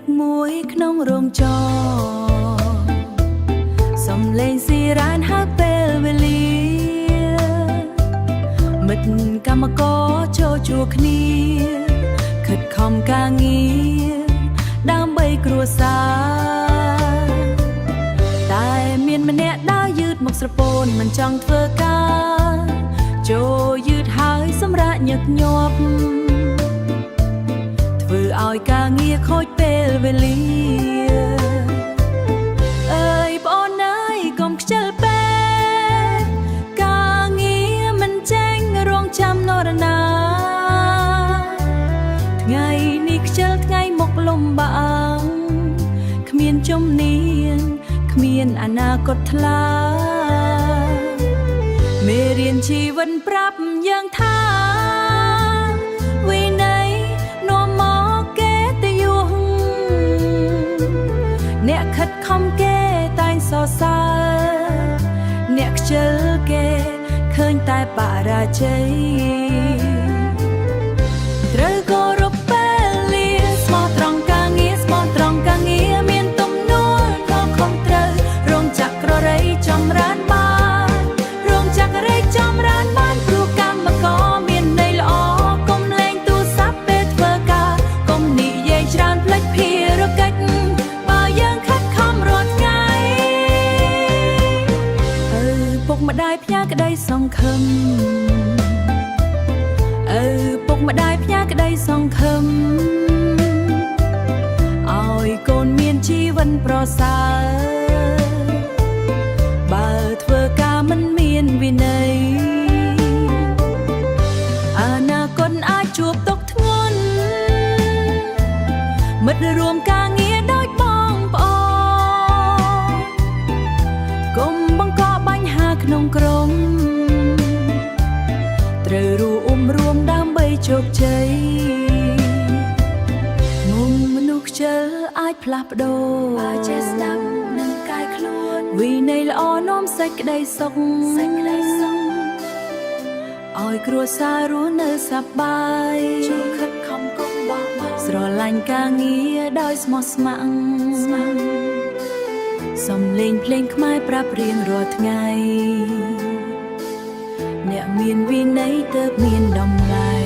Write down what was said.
กมวยขนมโรงจอสมเลงสีร้านหาเปลเวลีมิดกรรมกอโจจูคนีขัดคอมกางีดามใบกลัวสาแต่เมียนมันเนี่ยได้ยืดหมกสะโปนมันจังเธอกาโจยืดหายสำระหยักหยบធ្វើឲ្យកาងារខូចពេលវេលាអើយបងអូនអើយកុំខ្ជិលពេកកាងារមិនចេញរងចាំនរណាថ្ងៃនេះខ្ជិលថ្ងៃមុខលំបាកគ្មានជំនាញគ្មានអនាគតថ្លាមេរៀនជីវិតប្រាប់យើងថាវិន័យនាំមកគេទៅយូរអ្នកខិតខំគេតែងសរសើរអ្នកខ្ជិលគេឃើញតែបរាជ័យត្រូវគោរពពេលវេលាស្មោះត្រង់ការងារស្មោះត្រង់ការងារមានទំនួលខុសខំត្រូវរោងចក្ររៃចម្រើនបានរោងចក្ររៃចម្រើនបានព្រោះកម្មករមានន័យល្អកុំលែងទូរស័ព្ទពេលធ្វើការកុំនិយាយច្រើនផ្លេចភារកិច្ចបើយើងខិតខំរាល់ថ្ងៃពុកម្ដាយផ្ញើក្ដីសង្ឃឹមពុកម្ដាយផ្ញើក្ដីសង្ឃឹមឲ្យកូនមានជីវិតប្រសើរបើធ្វើការមិនមានវិន័យអនាគតអាចជួបទុក្ខធ្ងន់មិត្តរួមការងារដូចបងប្អូនកុំបង្កបញ្ហាក្នុងក្រុមត្រូវរួមដើម្បីជោគជ័យមុំមនុស្សខ្ជិលអាចផ្លាស់ប្ដូរបើចេះស្ដាប់និងកាយខ្លួនវិន័យល្អនាំសេចក្ដីសុខឲ្យគ្រួសាររស់នៅសប្បាយចូលខិតខំកុំបោះបង់ស្រឡាញ់ការងារដោយស្មោះស្ម័គ្រសំឡេងភ្លេងខ្មែរប្រាប់រៀងរាល់ថ្ងៃអ្នកមានវិន័យទើបមានតម្លៃ